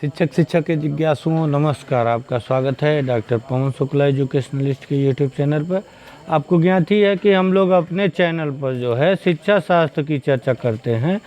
शिक्षक शिक्षा के जिज्ञासुओं नमस्कार। आपका स्वागत है डॉक्टर पवन शुक्ला एजुकेशनलिस्ट के यूट्यूब चैनल पर। आपको ज्ञात ही है कि हम लोग अपने चैनल पर जो है शिक्षा शास्त्र की चर्चा करते हैं,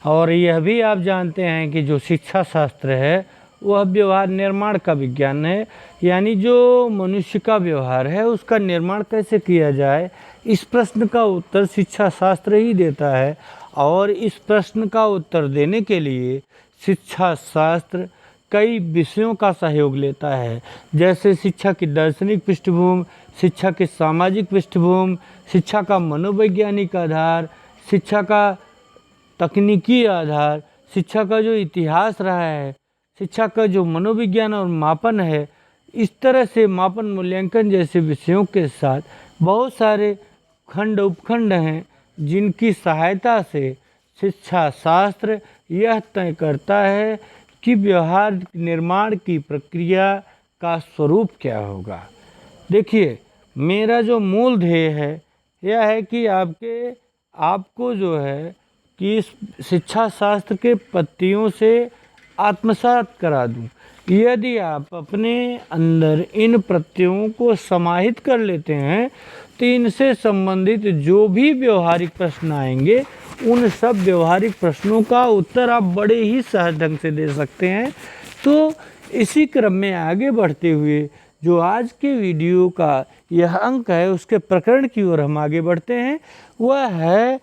और यह भी आप जानते हैं कि जो शिक्षा शास्त्र है वह व्यवहार निर्माण का विज्ञान है। यानी जो मनुष्य का व्यवहार है उसका निर्माण कैसे किया जाए, इस प्रश्न का उत्तर शिक्षा शास्त्र ही देता है। और इस प्रश्न का उत्तर देने के लिए शिक्षा शास्त्र कई विषयों का सहयोग लेता है, जैसे शिक्षा की दार्शनिक पृष्ठभूमि, शिक्षा की सामाजिक पृष्ठभूमि, शिक्षा का मनोवैज्ञानिक आधार, शिक्षा का तकनीकी आधार, शिक्षा का जो इतिहास रहा है, शिक्षा का जो मनोविज्ञान और मापन है। इस तरह से मापन मूल्यांकन जैसे विषयों के साथ बहुत सारे खंड उपखंड हैं जिनकी सहायता से शिक्षा शास्त्र यह तय करता है कि व्यवहार निर्माण की प्रक्रिया का स्वरूप क्या होगा। देखिए, मेरा जो मूल ध्येय है यह है कि आपको जो है कि इस शिक्षा शास्त्र के पत्तियों से आत्मसात करा दूं। यदि आप अपने अंदर इन प्रत्ययों को समाहित कर लेते हैं तो इनसे संबंधित जो भी व्यवहारिक प्रश्न आएंगे उन सब व्यवहारिक प्रश्नों का उत्तर आप बड़े ही सहज ढंग से दे सकते हैं। तो इसी क्रम में आगे बढ़ते हुए जो आज के वीडियो का यह अंक है उसके प्रकरण की ओर हम आगे बढ़ते हैं। वह है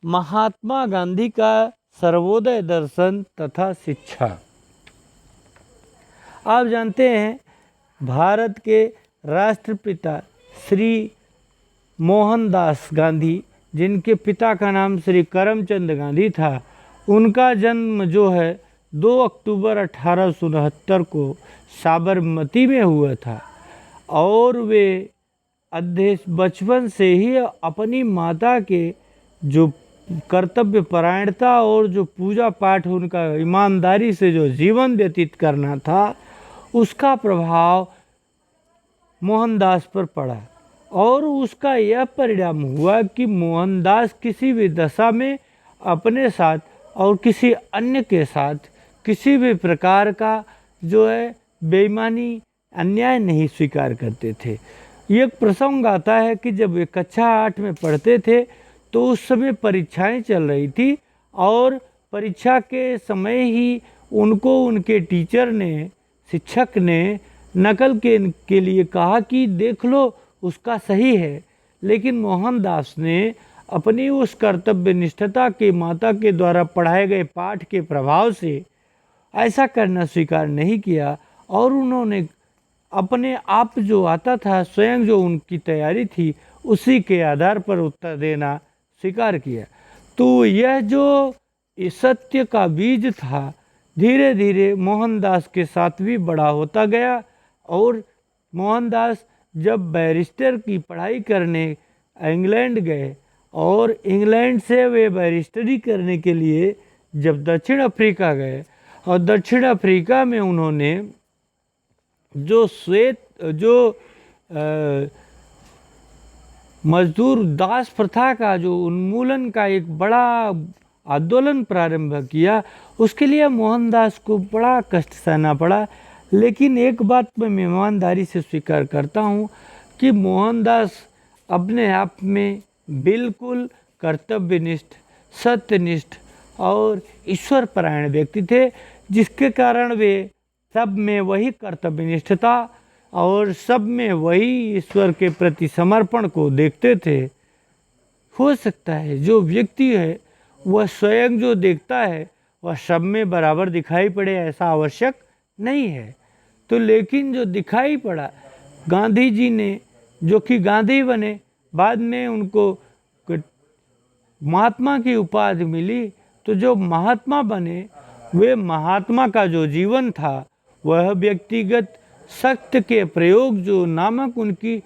महात्मा गांधी का सर्वोदय दर्शन तथा शिक्षा। आप जानते हैं भारत के राष्ट्रपिता श्री मोहनदास गांधी, जिनके पिता का नाम श्री करमचंद गांधी था, उनका जन्म जो है 2 अक्टूबर 1869 को साबरमती में हुआ था। और वे बचपन से ही अपनी माता के जो कर्तव्य परायणता और जो पूजा पाठ उनका ईमानदारी से जो जीवन व्यतीत करना था उसका प्रभाव मोहनदास पर पड़ा। और उसका यह परिणाम हुआ कि मोहनदास किसी भी दशा में अपने साथ और किसी अन्य के साथ किसी भी प्रकार का जो है बेईमानी अन्याय नहीं स्वीकार करते थे। एक प्रसंग आता है कि जब वे कक्षा 8 में पढ़ते थे तो उस समय परीक्षाएं चल रही थी, और परीक्षा के समय ही उनको उनके टीचर ने, शिक्षक ने नकल के लिए कहा कि देख लो उसका सही है। लेकिन मोहनदास ने अपनी उस कर्तव्य निष्ठता के माता के द्वारा पढ़ाए गए पाठ के प्रभाव से ऐसा करना स्वीकार नहीं किया, और उन्होंने अपने आप जो आता था, स्वयं जो उनकी तैयारी थी, उसी के आधार पर उत्तर देना स्वीकार किया। तो यह जो सत्य का बीज था धीरे धीरे मोहनदास के साथ भी बड़ा होता गया। और मोहनदास जब बैरिस्टर की पढ़ाई करने इंग्लैंड गए, और इंग्लैंड से वे बैरिस्टरी करने के लिए जब दक्षिण अफ्रीका गए, और दक्षिण अफ्रीका में उन्होंने जो मजदूर दास प्रथा का जो उन्मूलन का एक बड़ा आंदोलन प्रारंभ किया, उसके लिए मोहनदास को बड़ा कष्ट सहना पड़ा। लेकिन एक बात मैं ईमानदारी से स्वीकार करता हूँ कि मोहनदास अपने आप में बिल्कुल कर्तव्यनिष्ठ, सत्यनिष्ठ और ईश्वर परायण व्यक्ति थे, जिसके कारण वे सब में वही कर्तव्यनिष्ठता और सब में वही ईश्वर के प्रति समर्पण को देखते थे। हो सकता है जो व्यक्ति है वह स्वयं जो देखता है वह सब में बराबर दिखाई पड़े, ऐसा आवश्यक नहीं है। तो लेकिन जो दिखाई पड़ा, गांधी जी ने जो कि गांधी बने, बाद में उनको महात्मा की उपाधि मिली, तो जो महात्मा बने वे महात्मा का जो जीवन था वह व्यक्तिगत सत्य के प्रयोग जो नामक उनकी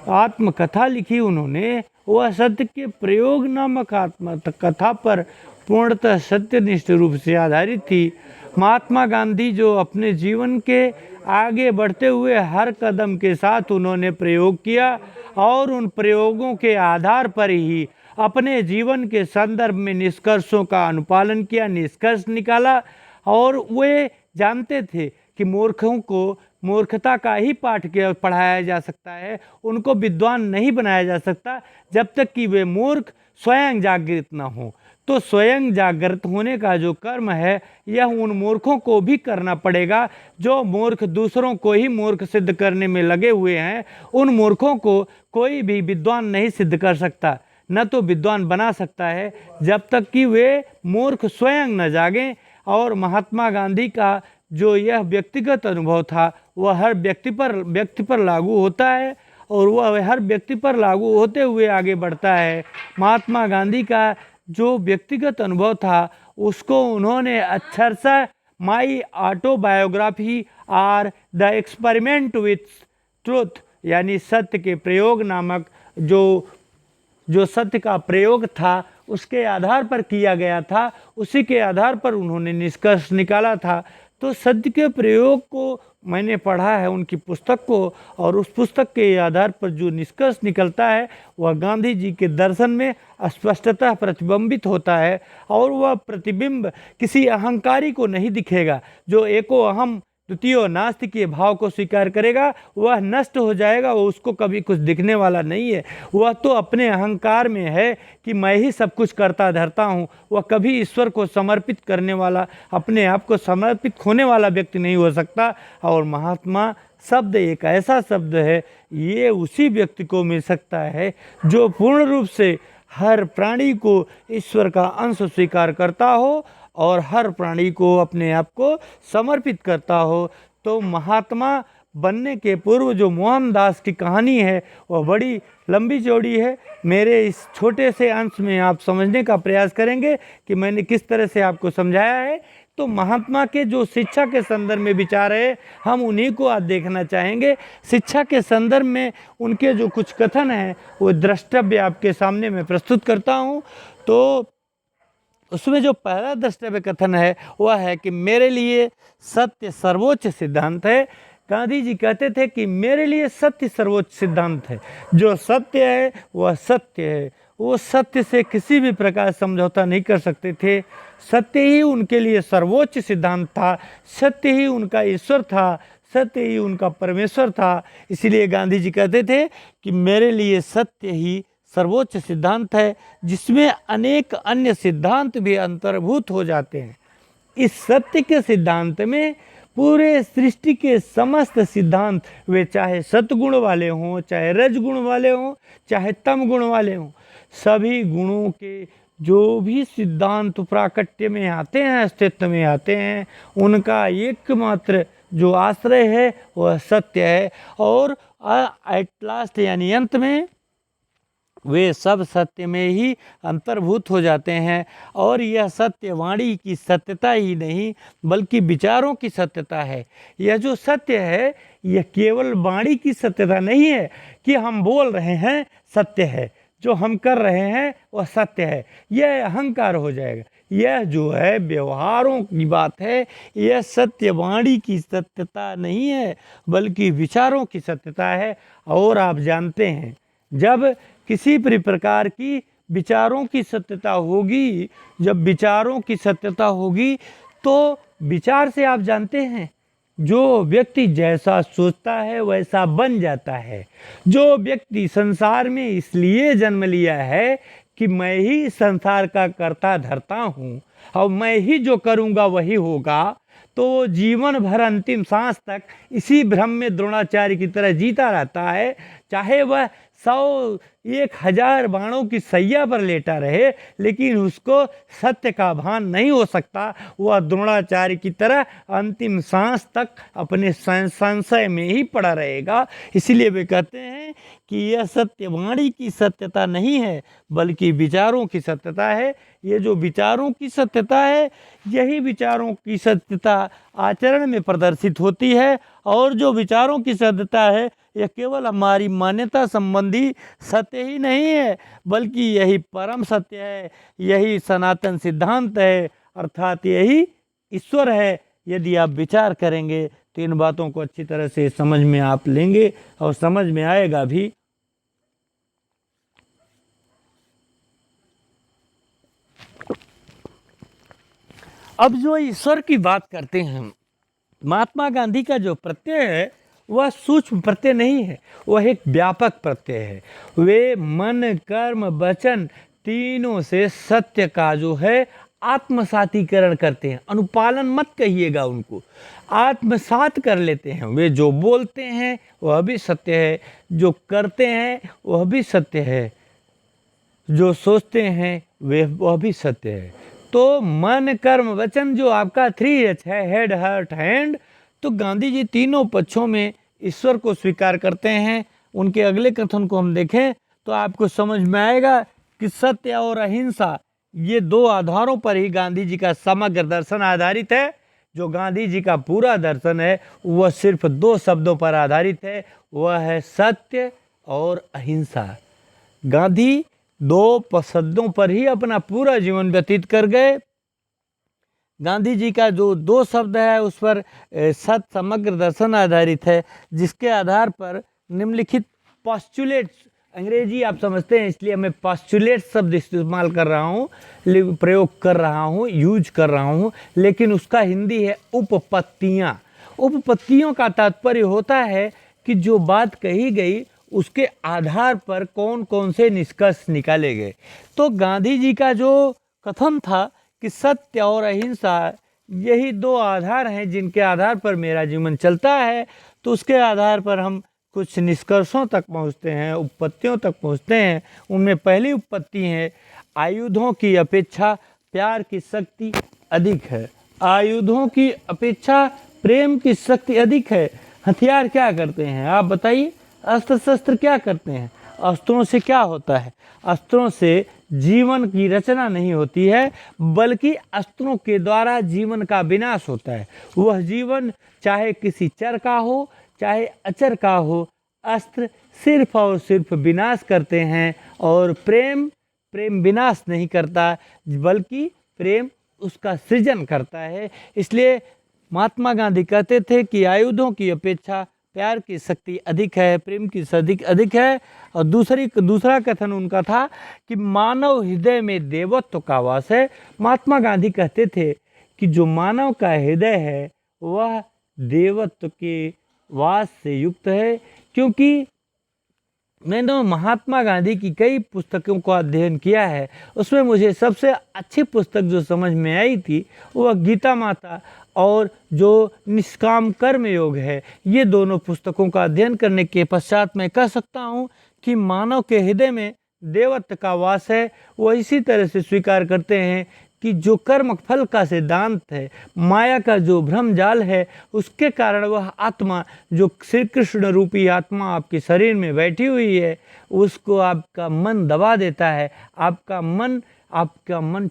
आत्मकथा लिखी उन्होंने, वह सत्य के प्रयोग नामक आत्मकथा पर पूर्णतः सत्यनिष्ठ रूप से आधारित थी। महात्मा गांधी जो अपने जीवन के आगे बढ़ते हुए हर कदम के साथ उन्होंने प्रयोग किया, और उन प्रयोगों के आधार पर ही अपने जीवन के संदर्भ में निष्कर्षों का अनुपालन किया, निष्कर्ष निकाला, और वे जानते थे कि मूर्खों को मूर्खता का ही पाठ पढ़ाया जा सकता है, उनको विद्वान नहीं बनाया जा सकता जब तक कि वे मूर्ख स्वयं जागृत न हो। तो स्वयं जागृत होने का जो कर्म है यह उन मूर्खों को भी करना पड़ेगा जो मूर्ख दूसरों को ही मूर्ख सिद्ध करने में लगे हुए हैं। उन मूर्खों को कोई भी विद्वान नहीं सिद्ध कर सकता, न तो विद्वान बना सकता है जब तक कि वे मूर्ख स्वयं न जागें। और महात्मा गांधी का जो यह व्यक्तिगत अनुभव था वह हर व्यक्ति पर लागू होता है और वह हर व्यक्ति पर लागू होते हुए आगे बढ़ता है। महात्मा गांधी का जो व्यक्तिगत अनुभव था उसको उन्होंने अक्षरशः my autobiography or the experiment with truth यानी सत्य के प्रयोग नामक जो सत्य का प्रयोग था उसके आधार पर किया गया था, उसी के आधार पर उन्होंने निष्कर्ष निकाला था। तो सत्य के प्रयोग को मैंने पढ़ा है उनकी पुस्तक को, और उस पुस्तक के आधार पर जो निष्कर्ष निकलता है वह गांधी जी के दर्शन में स्पष्टतः प्रतिबिंबित होता है। और वह प्रतिबिंब किसी अहंकारी को नहीं दिखेगा। जो एको अहम द्वितीय नास्ति के भाव को स्वीकार करेगा वह नष्ट हो जाएगा, वो उसको कभी कुछ दिखने वाला नहीं है। वह तो अपने अहंकार में है कि मैं ही सब कुछ करता धरता हूँ। वह कभी ईश्वर को समर्पित करने वाला, अपने आप को समर्पित होने वाला व्यक्ति नहीं हो सकता। और महात्मा शब्द एक ऐसा शब्द है, ये उसी व्यक्ति को मिल सकता है जो पूर्ण रूप से हर प्राणी को ईश्वर का अंश स्वीकार करता हो और हर प्राणी को अपने आप को समर्पित करता हो। तो महात्मा बनने के पूर्व जो मोहनदास की कहानी है वह बड़ी लंबी चौड़ी है। मेरे इस छोटे से अंश में आप समझने का प्रयास करेंगे कि मैंने किस तरह से आपको समझाया है। तो महात्मा के जो शिक्षा के संदर्भ में विचार है हम उन्हीं को आज देखना चाहेंगे। शिक्षा के संदर्भ में उनके जो कुछ कथन हैं वो द्रष्टव्य आपके सामने मैं प्रस्तुत करता हूँ। तो उसमें जो पहला द्रष्टव्य कथन है वह है कि मेरे लिए सत्य सर्वोच्च सिद्धांत है। गांधी जी कहते थे कि मेरे लिए सत्य सर्वोच्च सिद्धांत है। जो सत्य है वह सत्य है, वो सत्य से किसी भी प्रकार समझौता नहीं कर सकते थे। सत्य ही उनके लिए सर्वोच्च सिद्धांत था, सत्य ही उनका ईश्वर था, सत्य ही उनका परमेश्वर था। इसलिए गांधी जी कहते थे कि मेरे लिए सत्य ही सर्वोच्च सिद्धांत है, जिसमें अनेक अन्य सिद्धांत भी अंतर्भूत हो जाते हैं। इस सत्य के सिद्धांत में पूरे सृष्टि के समस्त सिद्धांत, वे चाहे सतगुण वाले हों, चाहे रजगुण वाले हों, चाहे तम गुण वाले हों, सभी गुणों के जो भी सिद्धांत प्राकट्य में आते हैं, अस्तित्व में आते हैं, उनका एकमात्र जो आश्रय है वह सत्य है। और एट लास्ट यानी अंत में वे सब सत्य में ही अंतर्भूत हो जाते हैं। और यह सत्य वाणी की सत्यता ही नहीं बल्कि विचारों की सत्यता है। यह जो सत्य है यह केवल वाणी की सत्यता नहीं है कि हम बोल रहे हैं सत्य है, जो हम कर रहे हैं वह सत्य है, यह अहंकार हो जाएगा। यह जो है व्यवहारों की बात है, यह सत्यवाणी की सत्यता नहीं है बल्कि विचारों की सत्यता है। और आप जानते हैं जब किसी भी प्रकार की विचारों की सत्यता होगी, जब विचारों की सत्यता होगी तो विचार से आप जानते हैं जो व्यक्ति जैसा सोचता है वैसा बन जाता है। जो व्यक्ति संसार में इसलिए जन्म लिया है कि मैं ही संसार का कर्ता धर्ता हूँ और मैं ही जो करूँगा वही होगा, तो जीवन भर अंतिम सांस तक इसी भ्रम में द्रोणाचार्य की तरह जीता रहता है। चाहे वह 100 1000 बाणों की सैया पर लेटा रहे लेकिन उसको सत्य का भान नहीं हो सकता। वह द्रोणाचार्य की तरह अंतिम सांस तक अपने संशय में ही पड़ा रहेगा। इसलिए वे कहते हैं कि यह सत्यवाणी की सत्यता नहीं है बल्कि विचारों की सत्यता है। ये जो विचारों की सत्यता है यही विचारों की सत्यता आचरण में प्रदर्शित होती है। और जो विचारों की सत्यता है यह केवल हमारी मान्यता संबंधी सत्य ही नहीं है बल्कि यही परम सत्य है, यही सनातन सिद्धांत है, अर्थात यही ईश्वर है। यदि आप विचार करेंगे तो इन बातों को अच्छी तरह से समझ में आप लेंगे और समझ में आएगा भी। अब जो ईश्वर की बात करते हैं महात्मा गांधी का जो प्रत्यय है वह सूक्ष्म प्रत्यय नहीं है, वह एक व्यापक प्रत्यय है। वे मन कर्म वचन तीनों से सत्य का जो है आत्मसातीकरण करते हैं। अनुपालन मत कहिएगा, उनको आत्मसात कर लेते हैं। वे जो बोलते हैं वह भी सत्य है, जो करते हैं वह भी सत्य है, जो सोचते हैं वह भी सत्य है। तो मन कर्म वचन जो आपका 3H है, हेड हार्ट हैंड, तो गांधी जी तीनों पक्षों में ईश्वर को स्वीकार करते हैं। उनके अगले कथन को हम देखें तो आपको समझ में आएगा कि सत्य और अहिंसा ये दो आधारों पर ही गांधी जी का समग्र दर्शन आधारित है। जो गांधी जी का पूरा दर्शन है वह सिर्फ दो शब्दों पर आधारित है, वह है सत्य और अहिंसा। गांधी दो शब्दों पर ही अपना पूरा जीवन व्यतीत कर गए। गांधी जी का जो दो शब्द है उस पर सत समग्र दर्शन आधारित है, जिसके आधार पर निम्नलिखित पॉस्टुलेट्स, अंग्रेजी आप समझते हैं इसलिए मैं पॉस्टुलेट शब्द इस्तेमाल कर रहा हूँ, प्रयोग कर रहा हूँ, यूज कर रहा हूँ, लेकिन उसका हिंदी है उपपत्तियाँ। उपपत्तियों का तात्पर्य होता है कि जो बात कही गई उसके आधार पर कौन कौन से निष्कर्ष निकाले गए। तो गांधी जी का जो कथन था कि सत्य और अहिंसा यही दो आधार हैं जिनके आधार पर मेरा जीवन चलता है, तो उसके आधार पर हम कुछ निष्कर्षों तक पहुंचते हैं, उपपत्तियों तक पहुंचते हैं। उनमें पहली उपपत्ति है, आयुधों की अपेक्षा प्यार की शक्ति अधिक है। आयुधों की अपेक्षा प्रेम की शक्ति अधिक है। हथियार क्या करते हैं आप बताइए? अस्त्र शस्त्र क्या करते हैं? अस्त्रों से क्या होता है? अस्त्रों से जीवन की रचना नहीं होती है, बल्कि अस्त्रों के द्वारा जीवन का विनाश होता है। वह जीवन चाहे किसी चर का हो चाहे अचर का हो, अस्त्र सिर्फ और सिर्फ विनाश करते हैं। और प्रेम विनाश नहीं करता, बल्कि प्रेम उसका सृजन करता है। इसलिए महात्मा गांधी कहते थे कि आयुधों की अपेक्षा प्यार की शक्ति अधिक है, प्रेम की शक्ति अधिक है। और दूसरा कथन उनका था कि मानव हृदय में देवत्व का वास है। महात्मा गांधी कहते थे कि जो मानव का हृदय है वह देवत्व के वास से युक्त है। क्योंकि मैंने महात्मा गांधी की कई पुस्तकों का अध्ययन किया है, उसमें मुझे सबसे अच्छी पुस्तक जो समझ में आई थी वह गीता माता और जो निष्काम कर्म योग है। ये दोनों पुस्तकों का अध्ययन करने के पश्चात मैं कह सकता हूँ कि मानव के हृदय में देवत्व का वास है। वह इसी तरह से स्वीकार करते हैं कि जो कर्म फल का सिद्धांत है, माया का जो भ्रम जाल है, उसके कारण वह आत्मा जो श्री कृष्ण रूपी आत्मा आपके शरीर में बैठी हुई है, उसको आपका मन दबा देता है। आपका मन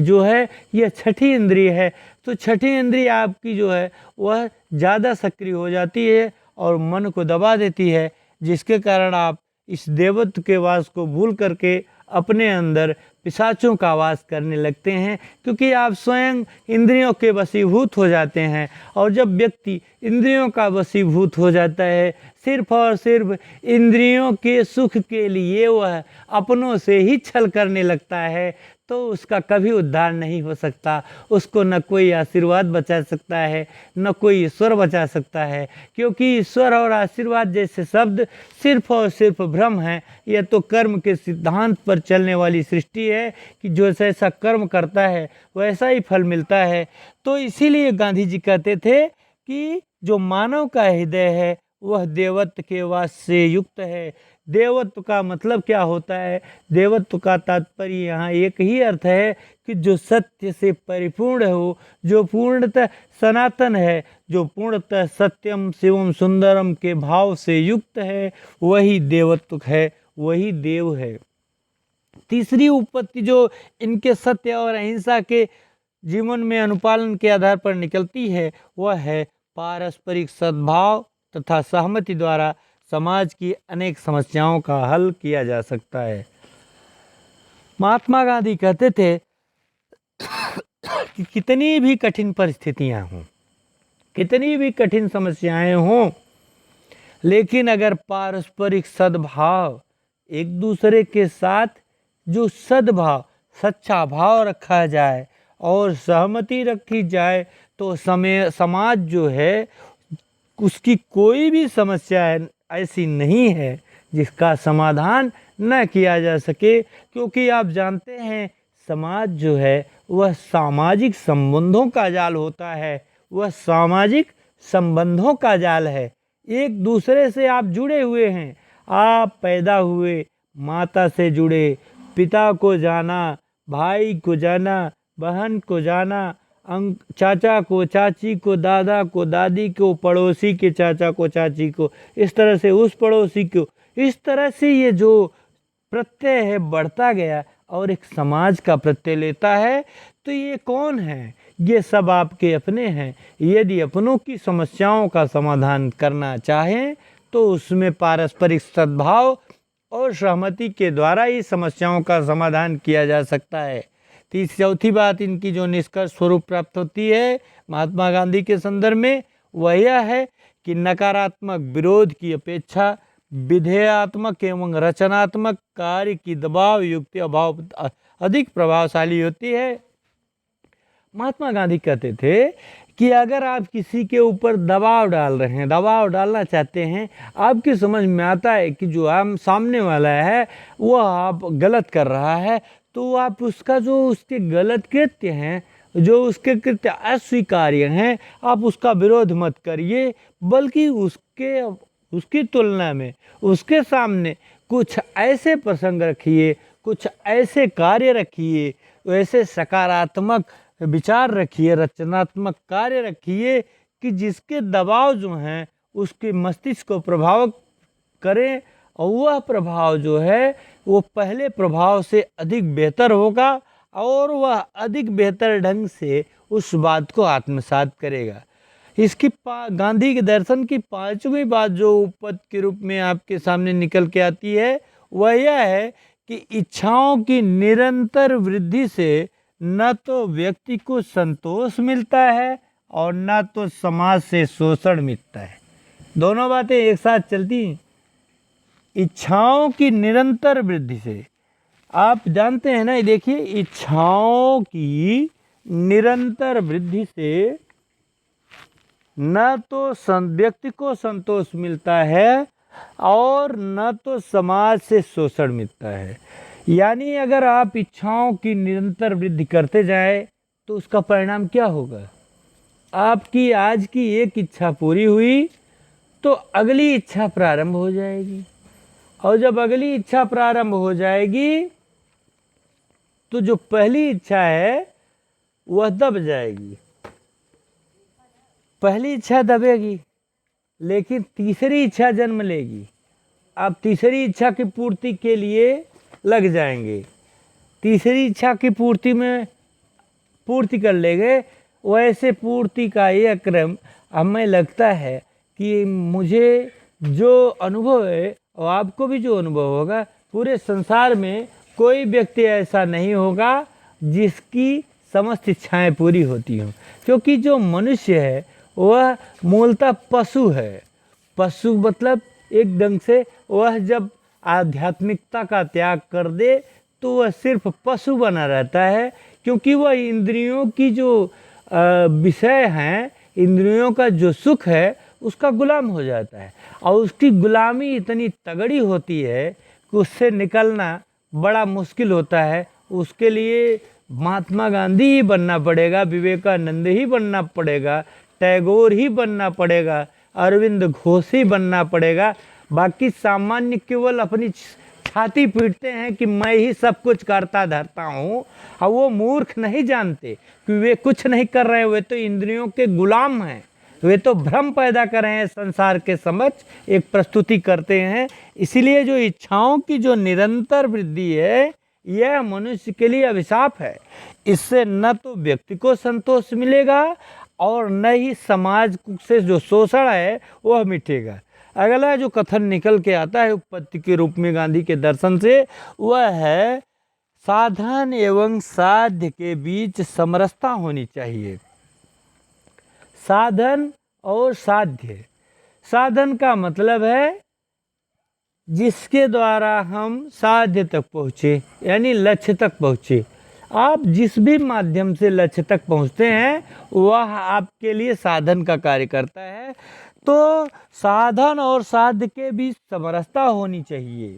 जो है यह छठी इंद्रिय है, तो छठी इंद्रिय आपकी जो है वह ज़्यादा सक्रिय हो जाती है और मन को दबा देती है, जिसके कारण आप इस देवत्व के वास को भूल करके अपने अंदर पिशाचों का वास करने लगते हैं। क्योंकि आप स्वयं इंद्रियों के वशीभूत हो जाते हैं, और जब व्यक्ति इंद्रियों का वशीभूत हो जाता है, सिर्फ और सिर्फ इंद्रियों के सुख के लिए वह अपनों से ही छल करने लगता है, तो उसका कभी उद्धार नहीं हो सकता। उसको न कोई आशीर्वाद बचा सकता है, न कोई ईश्वर बचा सकता है। क्योंकि ईश्वर और आशीर्वाद जैसे शब्द सिर्फ और सिर्फ भ्रम है। यह तो कर्म के सिद्धांत पर चलने वाली सृष्टि है कि जो जैसा कर्म करता है वैसा ही फल मिलता है। तो इसीलिए गांधी जी कहते थे कि जो मानव का हृदय है वह देवत्व के वास से युक्त है। देवत्व का मतलब क्या होता है? देवत्व का तात्पर्य यहाँ एक ही अर्थ है कि जो सत्य से परिपूर्ण हो, जो पूर्णतः सनातन है, जो पूर्णतः सत्यम शिवम सुंदरम के भाव से युक्त है, वही देवत्व है, वही देव है। तीसरी उपपत्ति जो इनके सत्य और अहिंसा के जीवन में अनुपालन के आधार पर निकलती है वह है पारस्परिक सद्भाव तथा सहमति द्वारा समाज की अनेक समस्याओं का हल किया जा सकता है। महात्मा गांधी कहते थे कि कितनी भी कठिन परिस्थितियां हों, कितनी भी कठिन समस्याएं हों, लेकिन अगर पारस्परिक सद्भाव, एक दूसरे के साथ जो सद्भाव, सच्चा भाव रखा जाए और सहमति रखी जाए, तो समाज जो है उसकी कोई भी समस्या ऐसी नहीं है जिसका समाधान न किया जा सके, क्योंकि आप जानते हैं समाज जो है वह सामाजिक संबंधों का जाल होता है, वह सामाजिक संबंधों का जाल है। एक दूसरे से आप जुड़े हुए हैं, आप पैदा हुए माता से जुड़े, पिता को जाना, भाई को जाना, बहन को जाना, चाचा को, चाची को, दादा को, दादी को, पड़ोसी के चाचा को, चाची को, इस तरह से उस पड़ोसी को, इस तरह से ये जो प्रत्यय है बढ़ता गया और एक समाज का प्रत्यय लेता है। तो ये कौन है? ये सब आपके अपने हैं। यदि अपनों की समस्याओं का समाधान करना चाहें तो उसमें पारस्परिक सद्भाव और सहमति के द्वारा ही समस्याओं का समाधान किया जा सकता है। चौथी बात इनकी जो निष्कर्ष स्वरूप प्राप्त होती है महात्मा गांधी के संदर्भ में, वह यह है कि नकारात्मक विरोध की अपेक्षा विधेयात्मक एवं रचनात्मक कार्य की दबाव युक्ति अभाव अधिक प्रभावशाली होती है। महात्मा गांधी कहते थे कि अगर आप किसी के ऊपर दबाव डाल रहे हैं, दबाव डालना चाहते हैं, आपकी समझ में आता है कि जो हम सामने वाला है वो आप गलत कर रहा है, तो आप उसका जो उसके गलत कृत्य हैं, जो उसके कृत्य अस्वीकार्य हैं, आप उसका विरोध मत करिए, बल्कि उसकी तुलना में उसके सामने कुछ ऐसे प्रसंग रखिए, कुछ ऐसे कार्य रखिए, वैसे सकारात्मक विचार रखिए, रचनात्मक कार्य रखिए कि जिसके दबाव जो हैं उसके मस्तिष्क को प्रभाव करें, और वह प्रभाव जो है वो पहले प्रभाव से अधिक बेहतर होगा और वह अधिक बेहतर ढंग से उस बात को आत्मसात करेगा। इसकी गांधी के दर्शन की पांचवी बात जो उपपद के रूप में आपके सामने निकल के आती है वह यह है कि इच्छाओं की निरंतर वृद्धि से न तो व्यक्ति को संतोष मिलता है और न तो समाज से शोषण मिटता है। दोनों बातें एक साथ चलती हैं। इच्छाओं की निरंतर वृद्धि से, आप जानते हैं ना, देखिए इच्छाओं की निरंतर वृद्धि से न तो व्यक्ति को संतोष मिलता है और न तो समाज से शोषण मिलता है। यानी अगर आप इच्छाओं की निरंतर वृद्धि करते जाएं तो उसका परिणाम क्या होगा? आपकी आज की एक इच्छा पूरी हुई तो अगली इच्छा प्रारंभ हो जाएगी, और जब अगली इच्छा प्रारंभ हो जाएगी तो जो पहली इच्छा है वह दब जाएगी। पहली इच्छा दबेगी लेकिन तीसरी इच्छा जन्म लेगी। आप तीसरी इच्छा की पूर्ति के लिए लग जाएंगे, तीसरी इच्छा की पूर्ति कर लेंगे। वैसे पूर्ति का यह क्रम हमें लगता है कि मुझे जो अनुभव है और आपको भी जो अनुभव होगा, पूरे संसार में कोई व्यक्ति ऐसा नहीं होगा जिसकी समस्त इच्छाएं पूरी होती हों, क्योंकि जो मनुष्य है वह मूलतः पशु है। पशु मतलब एक ढंग से वह जब आध्यात्मिकता का त्याग कर दे तो वह सिर्फ पशु बना रहता है, क्योंकि वह इंद्रियों की जो विषय हैं, इंद्रियों का जो सुख है उसका गुलाम हो जाता है, और उसकी गुलामी इतनी तगड़ी होती है कि उससे निकलना बड़ा मुश्किल होता है। उसके लिए महात्मा गांधी ही बनना पड़ेगा, विवेकानंद ही बनना पड़ेगा, टैगोर ही बनना पड़ेगा, अरविंद घोष ही बनना पड़ेगा। बाकी सामान्य केवल अपनी छाती पीटते हैं कि मैं ही सब कुछ करता धरता हूँ, और वो मूर्ख नहीं जानते कि वे कुछ नहीं कर रहे हैं, वे तो इंद्रियों के गुलाम हैं, वे तो भ्रम पैदा कर रहे हैं, संसार के समक्ष एक प्रस्तुति करते हैं। इसीलिए जो इच्छाओं की जो निरंतर वृद्धि है यह मनुष्य के लिए अभिशाप है। इससे न तो व्यक्ति को संतोष मिलेगा और न ही समाज से जो शोषण है वह मिटेगा। अगला जो कथन निकल के आता है उपपत्ति के रूप में गांधी के दर्शन से, वह है साधन एवं साध्य के बीच समरसता होनी चाहिए। साधन और साध्य, साधन का मतलब है जिसके द्वारा हम साध्य तक पहुँचे, यानी लक्ष्य तक पहुँचे। आप जिस भी माध्यम से लक्ष्य तक पहुंचते हैं वह आपके लिए साधन का कार्य करता है। तो साधन और साध्य के बीच समरसता होनी चाहिए,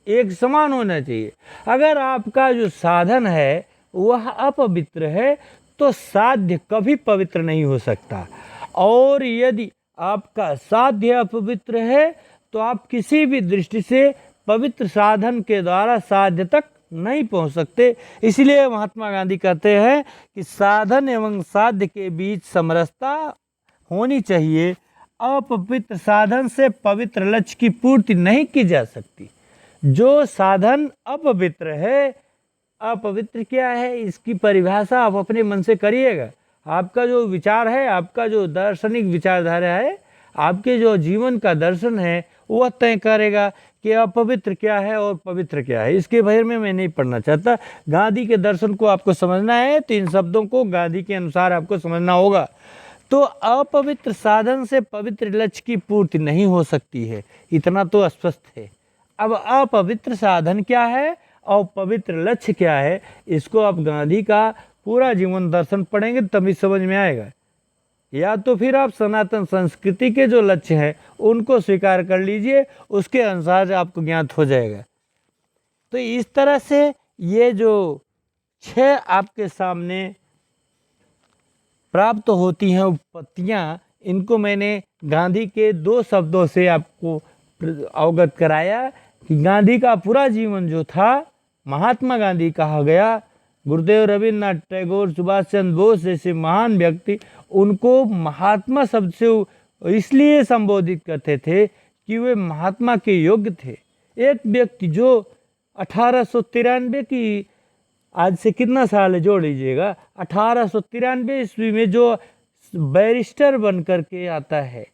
एक समान होना चाहिए। अगर आपका जो साधन है वह अपवित्र है तो साध्य कभी पवित्र नहीं हो सकता, और यदि आपका साध्य अपवित्र है तो आप किसी भी दृष्टि से पवित्र साधन के द्वारा साध्य तक नहीं पहुंच सकते। इसलिए महात्मा गांधी कहते हैं कि साधन एवं साध्य के बीच समरसता होनी चाहिए। अपवित्र साधन से पवित्र लक्ष्य की पूर्ति नहीं की जा सकती। जो साधन अपवित्र है, अपवित्र क्या है इसकी परिभाषा आप अपने मन से करिएगा। आपका जो विचार है, आपका जो दार्शनिक विचारधारा है, आपके जो जीवन का दर्शन है वह तय करेगा कि अपवित्र क्या है और पवित्र क्या है। इसके बारे में मैं नहीं पढ़ना चाहता। गांधी के दर्शन को आपको समझना है तो इन शब्दों को गांधी के अनुसार आपको समझना होगा। तो अपवित्र साधन से पवित्र लक्ष्य की पूर्ति नहीं हो सकती है, इतना तो स्पष्ट है। अब अपवित्र साधन क्या है और पवित्र लक्ष्य क्या है, इसको आप गांधी का पूरा जीवन दर्शन पढ़ेंगे तभी समझ में आएगा। या तो फिर आप सनातन संस्कृति के जो लक्ष्य हैं उनको स्वीकार कर लीजिए, उसके अनुसार आपको ज्ञात हो जाएगा। तो इस तरह से ये जो 6 आपके सामने प्राप्त होती हैं उपपत्तियाँ, इनको मैंने गांधी के 2 शब्दों से आपको अवगत कराया कि गांधी का पूरा जीवन जो था महात्मा गांधी कहा गया। गुरुदेव रविन्द्रनाथ टैगोर, सुभाष चंद्र बोस जैसे महान व्यक्ति उनको महात्मा शब्द से इसलिए संबोधित करते थे कि वे महात्मा के योग्य थे। एक व्यक्ति जो 1893 की, आज से कितना साल है जोड़ लीजिएगा, 1893 ईस्वी में जो बैरिस्टर बन करके आता है,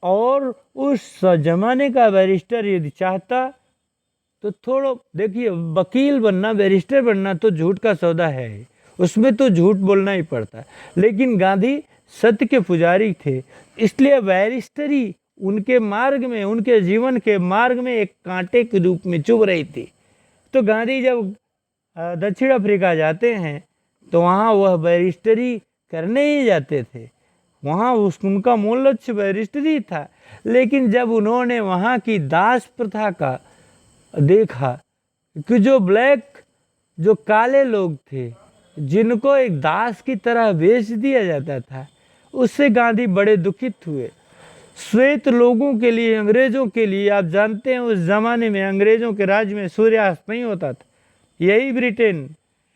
और उस जमाने का बैरिस्टर यदि चाहता तो थोड़ा देखिए, वकील बनना, बैरिस्टर बनना तो झूठ का सौदा है, उसमें तो झूठ बोलना ही पड़ता है। लेकिन गांधी सत्य के पुजारी थे, इसलिए बैरिस्टरी उनके मार्ग में, उनके जीवन के मार्ग में एक कांटे के रूप में चुभ रही थी। तो गांधी जब दक्षिण अफ्रीका जाते हैं तो वहाँ वह बैरिस्टरी करने ही जाते थे, वहाँ उनका मूल लक्ष्य बैरिस्टरी था। लेकिन जब उन्होंने वहाँ की दास प्रथा का देखा कि जो ब्लैक, जो काले लोग थे जिनको एक दास की तरह बेच दिया जाता था, उससे गांधी बड़े दुखित हुए। श्वेत लोगों के लिए, अंग्रेजों के लिए, आप जानते हैं उस ज़माने में अंग्रेजों के राज में सूर्यास्त नहीं होता था। यही ब्रिटेन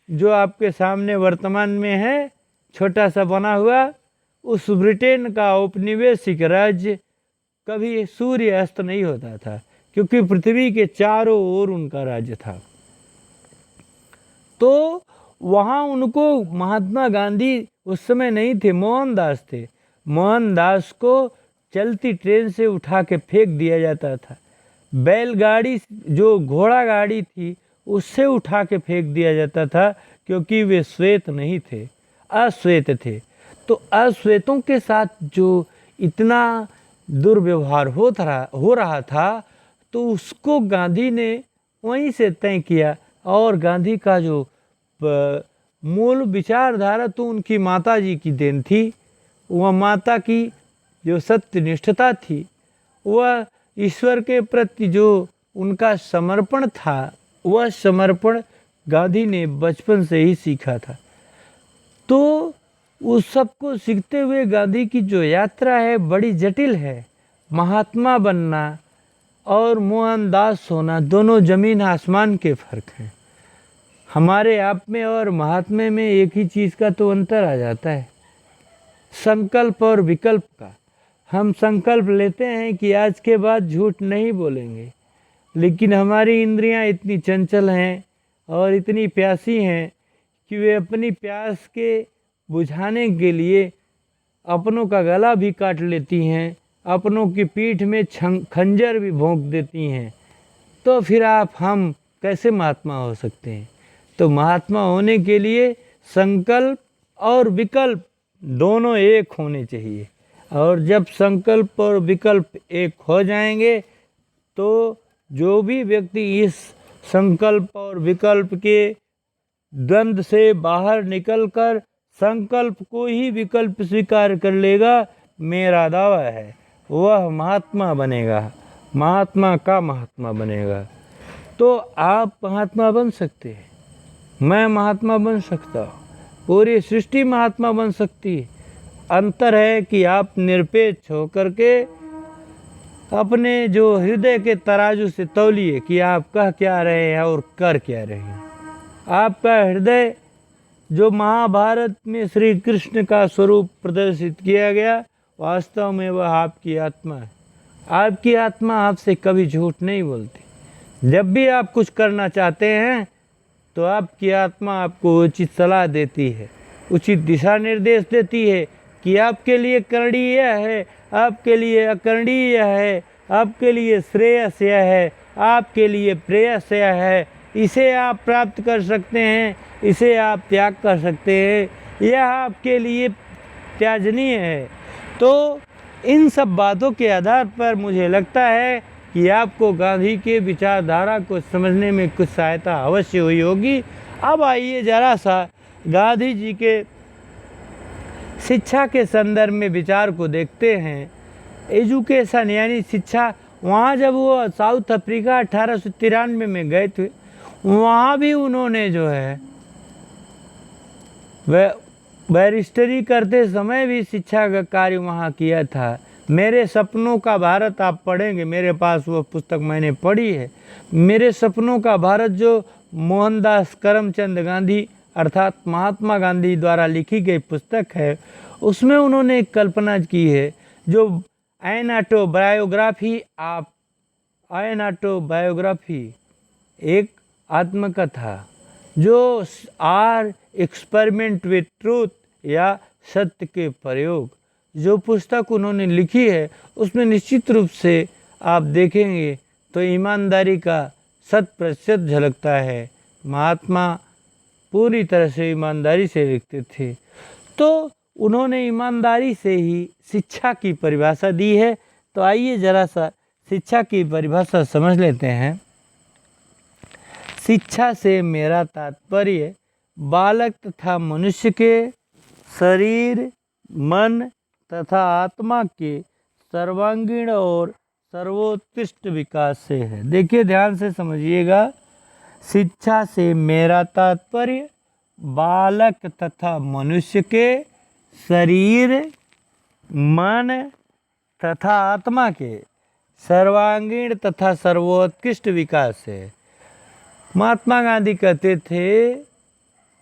जो आपके सामने वर्तमान में है छोटा सा बना हुआ, उस ब्रिटेन का औपनिवेशिक राज्य कभी सूर्य अस्त नहीं होता था, क्योंकि पृथ्वी के चारों ओर उनका राज्य था। तो वहाँ उनको महात्मा गांधी उस समय नहीं थे, मोहनदास थे। मोहनदास को चलती ट्रेन से उठा के फेंक दिया जाता था, बैलगाड़ी जो घोड़ा गाड़ी थी उससे उठा के फेंक दिया जाता था, क्योंकि वे श्वेत नहीं थे, अश्वेत थे। तो अश्वेतों के साथ जो इतना दुर्व्यवहार हो रहा था, तो उसको गांधी ने वहीं से तय किया। और गांधी का जो मूल विचारधारा तो उनकी माता जी की देन थी। वह माता की जो सत्यनिष्ठता थी, वह ईश्वर के प्रति जो उनका समर्पण था, वह समर्पण गांधी ने बचपन से ही सीखा था। तो उस सब को सीखते हुए गांधी की जो यात्रा है बड़ी जटिल है। महात्मा बनना और मोहनदास होना दोनों जमीन आसमान के फर्क हैं। हमारे आप में और महात्मे में एक ही चीज़ का तो अंतर आ जाता है, संकल्प और विकल्प का। हम संकल्प लेते हैं कि आज के बाद झूठ नहीं बोलेंगे, लेकिन हमारी इंद्रियां इतनी चंचल हैं और इतनी प्यासी हैं कि वे अपनी प्यास के बुझाने के लिए अपनों का गला भी काट लेती हैं, अपनों की पीठ में खंजर भी भोंक देती हैं। तो फिर हम कैसे महात्मा हो सकते हैं? तो महात्मा होने के लिए संकल्प और विकल्प दोनों एक होने चाहिए, और जब संकल्प और विकल्प एक हो जाएंगे तो जो भी व्यक्ति इस संकल्प और विकल्प के द्वंद्व से बाहर निकलकर संकल्प को ही विकल्प स्वीकार कर लेगा, मेरा दावा है वह महात्मा बनेगा, महात्मा का महात्मा बनेगा। तो आप महात्मा बन सकते हैं, मैं महात्मा बन सकता हूँ, पूरी सृष्टि महात्मा बन सकती है। अंतर है कि आप निरपेक्ष होकर के अपने जो हृदय के तराजू से तौलिए कि आप कह क्या रहे हैं और कर क्या रहे हैं। आपका हृदय जो महाभारत में श्री कृष्ण का स्वरूप प्रदर्शित किया गया, वास्तव में वह आपकी आत्मा है। आपकी आत्मा आपसे कभी झूठ नहीं बोलती। जब भी आप कुछ करना चाहते हैं तो आपकी आत्मा आपको उचित सलाह देती है, उचित दिशा निर्देश देती है कि आपके लिए करणीय है, आपके लिए अकरणीय है, आपके लिए श्रेयस यह है, आपके लिए प्रेयस यह है, इसे आप प्राप्त कर सकते हैं, इसे आप त्याग कर सकते हैं, यह आपके लिए त्याजनीय है। तो इन सब बातों के आधार पर मुझे लगता है कि आपको गांधी के विचारधारा को समझने में कुछ सहायता अवश्य हुई होगी। अब आइए जरा सा गांधी जी के शिक्षा के संदर्भ में विचार को देखते हैं। एजुकेशन यानी शिक्षा, वहाँ जब वो साउथ अफ्रीका 1893 में गए थे, वहाँ भी उन्होंने जो है वह बैरिस्टरी करते समय भी शिक्षा का कार्य वहाँ किया था। मेरे सपनों का भारत आप पढ़ेंगे, मेरे पास वो पुस्तक मैंने पढ़ी है। मेरे सपनों का भारत जो मोहनदास करमचंद गांधी अर्थात महात्मा गांधी द्वारा लिखी गई पुस्तक है, उसमें उन्होंने एक कल्पना की है जो एन ऑटोबायोग्राफी एक आत्मकथा जो आर एक्सपेरिमेंट विथ ट्रूथ या सत्य के प्रयोग, जो पुस्तक उन्होंने लिखी है उसमें निश्चित रूप से आप देखेंगे तो ईमानदारी का 100% झलकता है। महात्मा पूरी तरह से ईमानदारी से लिखते थे, तो उन्होंने ईमानदारी से ही शिक्षा की परिभाषा दी है। तो आइए जरा सा शिक्षा की परिभाषा समझ लेते हैं। शिक्षा से मेरा तात्पर्य बालक तथा मनुष्य के शरीर, मन तथा आत्मा के सर्वांगीण और सर्वोत्कृष्ट विकास से है। देखिए ध्यान से समझिएगा, शिक्षा से मेरा तात्पर्य बालक तथा मनुष्य के शरीर, मन तथा आत्मा के सर्वांगीण तथा सर्वोत्कृष्ट विकास है। महात्मा गांधी कहते थे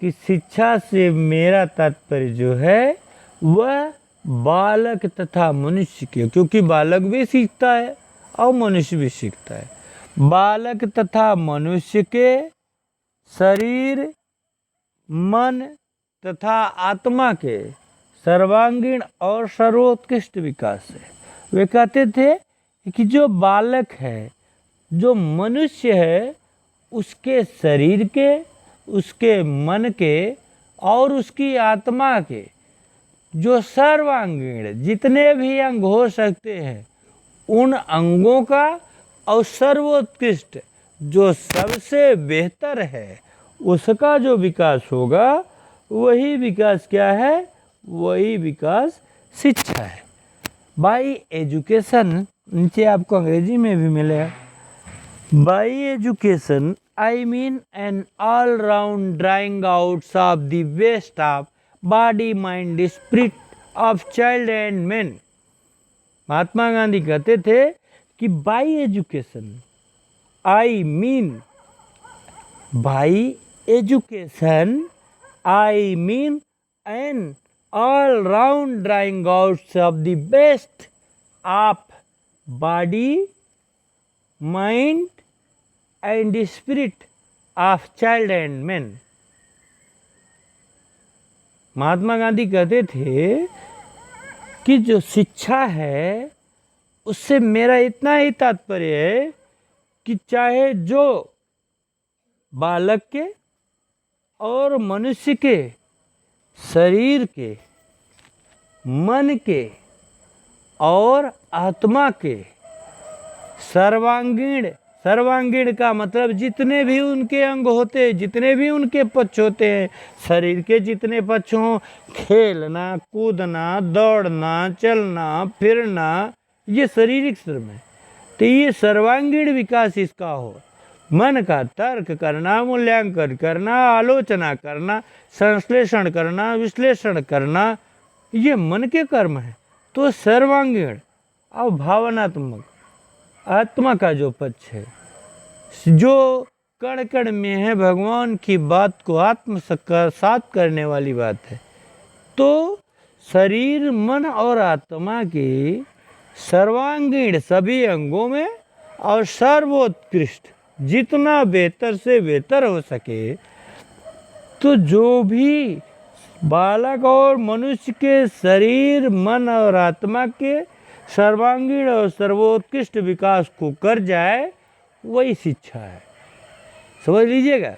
कि शिक्षा से मेरा तात्पर्य जो है वह बालक तथा मनुष्य के, क्योंकि बालक भी सीखता है और मनुष्य भी सीखता है, बालक तथा मनुष्य के शरीर, मन तथा आत्मा के सर्वांगीण और सर्वोत्कृष्ट विकास है। वे कहते थे कि जो बालक है, जो मनुष्य है, उसके शरीर के, उसके मन के और उसकी आत्मा के जो सर्वांगीण जितने भी अंग हो सकते हैं, उन अंगों का और सर्वोत्कृष्ट जो सबसे बेहतर है उसका जो विकास होगा, वही विकास क्या है? वही विकास शिक्षा है। बाई एजुकेशन, नीचे आपको अंग्रेजी में भी मिलेगा। By education I mean an all round drawing outs of the best of body, mind, spirit of child and man. Mahatma Gandhi कहते थे कि by education I mean, by education I mean an all round drawing outs of the best of body, mind and spirit of child and man। महात्मा गांधी कहते थे कि जो शिक्षा है उससे मेरा इतना ही तात्पर्य है कि चाहे जो बालक के और मनुष्य के शरीर के, मन के और आत्मा के सर्वांगीण सर्वांगीण का मतलब जितने भी उनके अंग होते हैं, जितने भी उनके पक्ष होते हैं, शरीर के जितने पक्ष हों, खेलना, कूदना, दौड़ना, चलना, फिरना, ये शारीरिक श्रम है। तो ये सर्वांगीण विकास इसका हो। मन का तर्क करना, मूल्यांकन करना, आलोचना करना, संश्लेषण करना, विश्लेषण करना, ये मन के कर्म है। तो सर्वांगीण और भावनात्मक आत्मा का जो पक्ष है, जो कण कण में है, भगवान की बात को आत्मसात करने वाली बात है। तो शरीर, मन और आत्मा के सर्वांगीण सभी अंगों में और सर्वोत्कृष्ट जितना बेहतर से बेहतर हो सके, तो जो भी बालक और मनुष्य के शरीर, मन और आत्मा के सर्वांगीण और सर्वोत्कृष्ट विकास को कर जाए, वही शिक्षा है। समझ लीजिएगा,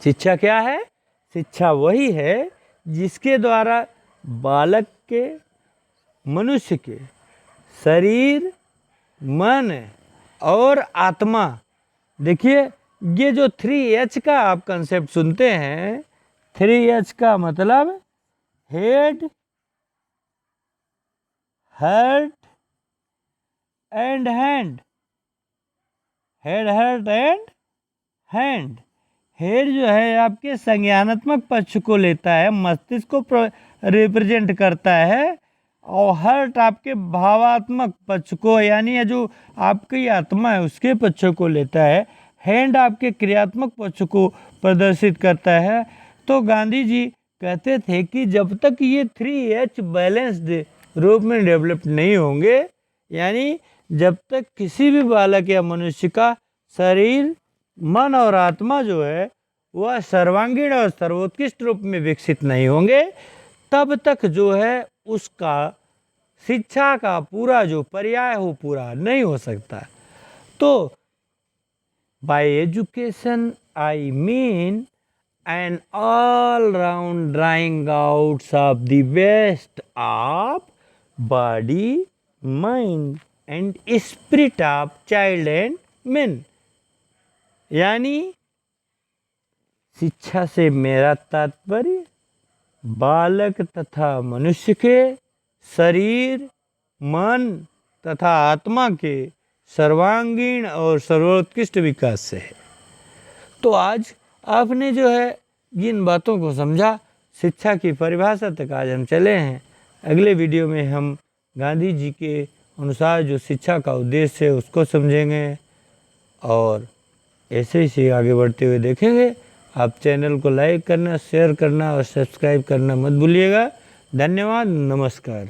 शिक्षा क्या है? शिक्षा वही है जिसके द्वारा बालक के, मनुष्य के शरीर, मन और आत्मा, देखिए ये जो 3H का आप कंसेप्ट सुनते हैं, 3H का मतलब head, heart and hand. Head, heart and hand. Head जो है आपके संज्ञानात्मक पक्ष को लेता है, मस्तिष्क को रिप्रेजेंट करता है, और हार्ट आपके भावात्मक पक्ष को, यानी ये जो आपकी आत्मा है उसके पक्ष को लेता है। हैंड आपके क्रियात्मक पक्ष को प्रदर्शित करता है। तो गांधी जी कहते थे कि जब तक ये 3H बैलेंस्ड रूप में डेवलप नहीं होंगे, यानी जब तक किसी भी बालक या मनुष्य का शरीर, मन और आत्मा जो है वह सर्वांगीण और सर्वोत्कृष्ट रूप में विकसित नहीं होंगे, तब तक जो है उसका शिक्षा का पूरा जो पर्याय हो पूरा नहीं हो सकता। तो bye education I mean an all-round drawing out of the best of body, mind and spirit of child and men। यानी शिक्षा से मेरा तात्पर्य बालक तथा मनुष्य के शरीर, मन तथा आत्मा के सर्वांगीण और सर्वोत्कृष्ट विकास से है। तो आज आपने जो है जिन बातों को समझा, शिक्षा की परिभाषा तक आज हम चले हैं। अगले वीडियो में हम गांधी जी के अनुसार जो शिक्षा का उद्देश्य है उसको समझेंगे, और ऐसे ही आगे बढ़ते हुए देखेंगे। आप चैनल को लाइक करना, शेयर करना और सब्सक्राइब करना मत भूलिएगा। धन्यवाद, नमस्कार।